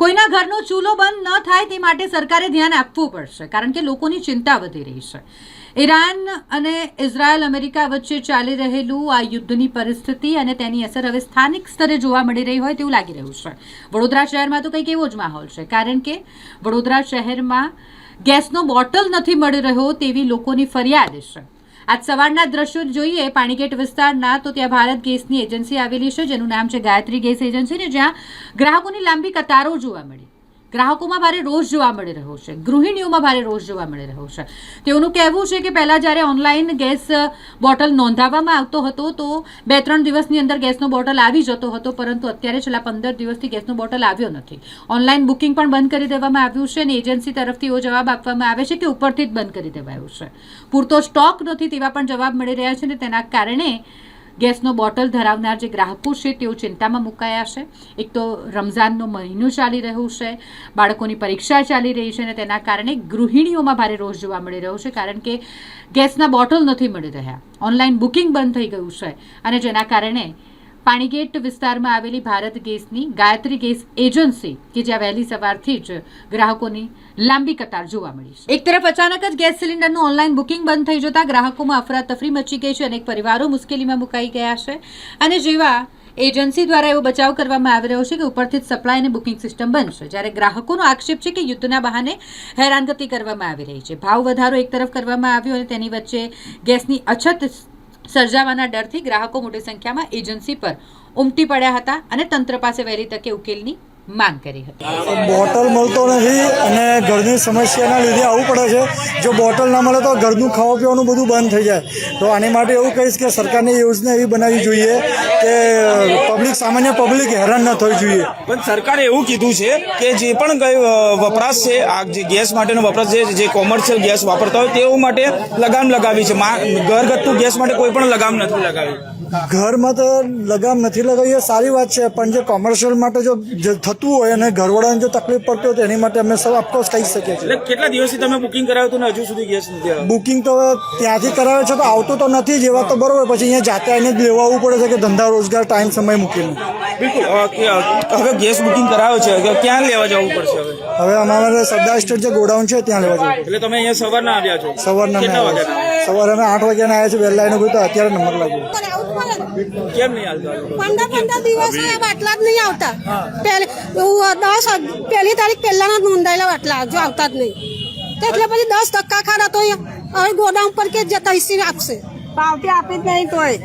કોઈના ઘરનો ચૂલો બંધ ન થાય તે માટે સરકારે ધ્યાન આપવું પડશે, કારણ કે લોકોની ચિંતા વધી રહી છે. ઈરાન અને ઇઝરાયલ અમેરિકા વચ્ચે ચાલી રહેલું આ યુદ્ધની પરિસ્થિતિ અને તેની અસર હવે સ્થાનિક સ્તરે જોવા મળી રહી હોય તેવું લાગી રહ્યું છે. વડોદરા શહેરમાં તો કંઈક એવો જ માહોલ છે, કારણ કે વડોદરા શહેરમાં ગેસનો બોટલ નથી મળી રહ્યો તેવી લોકોની ફરિયાદ છે. આજ સવારના દ્રશ્યો જોઈએ પાણીગેટ વિસ્તારના, તો ત્યાં ભારત ગેસની એજન્સી આવેલી છે જેનું નામ છે ગાયત્રી ગેસ એજન્સી, ને જ્યાં ગ્રાહકોની લાંબી કતારો જોવા મળી. ગ્રાહકોમાં ભારે રોષ જોવા મળી રહ્યો છે, ગૃહિણીઓમાં ભારે રોષ જોવા મળી રહ્યો છે. તેઓનું કહેવું છે કે પહેલાં જ્યારે ઓનલાઈન ગેસ બોટલ નોંધાવવામાં આવતો હતો તો 2-3 દિવસની અંદર ગેસનો બોટલ આવી જતો હતો, પરંતુ અત્યારે છેલ્લા 15 દિવસથી ગેસનો બોટલ આવ્યો નથી. ઓનલાઈન બુકિંગ પણ બંધ કરી દેવામાં આવ્યું છે અને એજન્સી તરફથી એવો જવાબ આપવામાં આવે છે કે ઉપરથી જ બંધ કરી દેવાયું છે. પૂરતો સ્ટોક નથી તેવા પણ જવાબ મળી રહ્યા છે અને તેના કારણે ગેસનો બોટલ ધરાવનાર જે ગ્રાહકો છે તેઓ ચિંતામાં મુકાયા છે. એક તો રમઝાનનો મહિનો ચાલી રહ્યો છે, બાળકોની પરીક્ષા ચાલી રહી છે અને તેના કારણે ગૃહિણીઓમાં ભારે રોષ જોવા મળી રહ્યો છે, કારણ કે ગેસના બોટલ નથી મળી રહ્યા, ઓનલાઈન બુકિંગ બંધ થઈ ગયું છે અને જેના કારણે પાણીગેટ વિસ્તારમાં આવેલી ભારત ગેસની ગાયત્રી ગેસ એજન્સી કે જ્યાં વહેલી સવારથી જ ગ્રાહકોની લાંબી કતાર જોવા મળી છે. એક તરફ અચાનક જ ગેસ સિલિન્ડરનું ઓનલાઈન બુકિંગ બંધ થઈ જતા ગ્રાહકોમાં અફરાતફરી મચી ગઈ છે, અનેક પરિવારો મુશ્કેલીમાં મુકાઈ ગયા છે અને જેવા એજન્સી દ્વારા એવો બચાવ કરવામાં આવી રહ્યો છે કે ઉપરથી જ સપ્લાય અને બુકિંગ સિસ્ટમ બંધ છે, જ્યારે ગ્રાહકોનો આક્ષેપ છે કે યુદ્ધના બહાને હેરાનગતિ કરવામાં આવી રહી છે. ભાવ વધારો એક તરફ કરવામાં આવ્યો અને તેની વચ્ચે ગેસની અછત સર્જાવાના ડરથી ગ્રાહકો મોટી સંખ્યામાં એજન્સી પર ઉમટી પડ્યા હતા અને તંત્ર પાસે વહેલી તકે ઉકેલની માંગ કરી હતી. બોટલ મળતો નથી અને ઘરની સમસ્યાના લીધે આવવું પડે છે. જો બોટલ ના મળે તો ઘરનું ખાવા પીવાનું બધું બંધ થઈ જાય. તો આની માટે એવું કહીશ કે સરકારની યોજના એવી બનાવવી જોઈએ કે સામાન્ય પબ્લિક હેરાન ન થવી જોઈએ. પણ સરકારે એવું કીધું છે કે જે પણ વપરાશ છે, આ જે ગેસ માટેનો વપરાશ છે, જે કોમર્શિયલ ગેસ વાપરતા હોય તેઓ માટે લગામ લગાવી છે. ઘરગથ્થુ ગેસ માટે કોઈ પણ લગામ નથી લગાવી. ઘરમાં તો લગામ નથી લગાવી એ સારી વાત છે, પણ જે કોમર્શિયલ માટે જો થતું હોય અને ઘરવાળાને જો તકલીફ પડતી હોય તો એની માટે અમે સૌ ઓફકોર્સ કહી શકીએ છીએ. કેટલા દિવસથી તમે બુકિંગ કરાવ્યું હતું ને હજુ સુધી ગેસ નથી આવ્યો? બુકિંગ તો ત્યાંથી કરાવે છે તો આવતો તો નથી જ, એ વાત તો બરોબર. પછી અહીંયા જાતે આવીને જ લેવા આવવું પડે છે કે ધંધા રોજગાર ટાઈમ સમય મૂકીને. બિલકુલ. હવે ગેસ બુકિંગ કરાવ્યો છે, ક્યાં લેવા જવું પડશે હવે? હવે અમારે સરદાર સ્ટેટ જે ગોડાઉન છે ત્યાં લેવા જવું. એટલે તમે અહીંયા સવારના આવ્યા છો? સવારના સવારે અમે 8 વાગ્યાના આવ્યા છીએ, વહેલા એને ગયું અત્યારે નંબર લાગ્યો. કેમ નહીં આવતા? 15 દિવસ બાટલા જ નહીં આવતા. પહેલી તારીખ પહેલાના નોંધાયેલા બાટલા જો આવતા જ નહીં, એટલે પછી 10 ધક્કા ખાધા તો હવે ગોડાઉન પર કે જતા હિસ્સી આપશે. પાવતી આપી જ નહીં તોય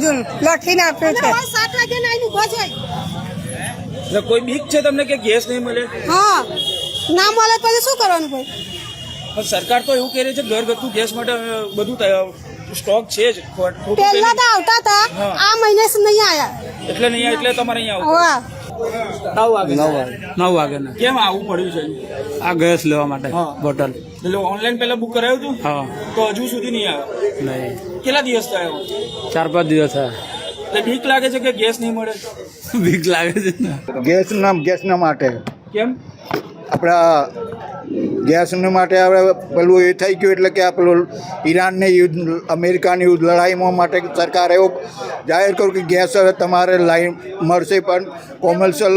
હજુ લખીને આપ્યું છે. 7 વાગે નહીં ઉભા જાય. કોઈ બીક છે તમને કે ગેસ નહીં મળે? હા, ના મળે પછી શું કરવાનું ભાઈ? પણ સરકાર તો એવું કહી રહી છે ઘરગથ્થુ ગેસ માટે બધું સ્ટોક છે જ. પહેલા તો આવતા હતા, આ મહિને નહીં આવ્યા. એટલે નહીં આવ્યા, એટલે તમારે અહીંયા આવું. 9 વાગ્યાના. કેમ આવું પડ્યું છે? આ ગેસ લેવા માટે બોટલ. એટલે ઓનલાઈન પહેલા બુક કરાવ્યું હતું? હા. તો હજુ સુધી નહીં આવ્યો? નહીં. કેટલા દિવસ થયા? 4-5 દિવસ થયા. એટલે બીક લાગે છે કે ગેસ નહીં મળે? બીક લાગે છે ને. ગેસના માટે કેમ આપણા ગેસને માટે હવે પેલું એ થઈ ગયું એટલે કે આ પેલું ઈરાનની યુદ્ધ, અમેરિકાની યુદ્ધ લડાઈમાં માટે સરકારે એવું જાહેર કર્યું કે ગેસ હવે તમારે લાઈન મળશે પણ કોમર્શિયલ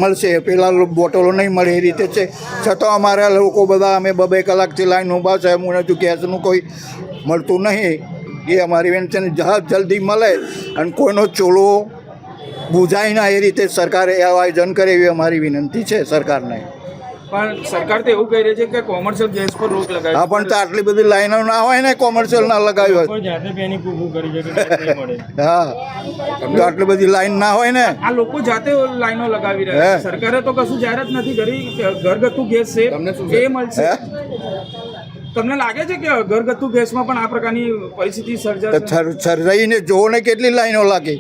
મળશે, પેલા બોટલો નહીં મળે એ રીતે છે. છતાં અમારા લોકો બધા અમે 2-2 કલાકથી લાઈન ઊભા છે. હું હજુ ગેસનું કોઈ મળતું નહીં. એ અમારી વિનંતી જલ્દી મળે અને કોઈનો ચોલો બુજાય ના એ રીતે સરકારે આયોજન કરે એવી અમારી વિનંતી છે સરકારને. પણ સરકાર તો એવું કહી રહી છે કે કોમર્શિયલ ગેસ પર રોક લગાવી. હા, પણ તો આટલી બધી લાઈનો ના હોય ને, કોમર્શિયલ ના લગાવી હોય. હા, તો આટલી બધી લાઈન ના હોય ને. આ લોકો જાતે લાઈનો લગાવી રહ્યા છે. સરકારે તો કશું જાહેરાત નથી કરી. ઘરગથ્થુ ગેસ છે એ મળશે. તમને લાગે છે કે ઘરગથ્થુ ગેસમાં પણ આ પ્રકારની પરિસ્થિતિ સર્જાશે? સર્જાઈને જોવો ને કેટલી લાઈનો લાગે.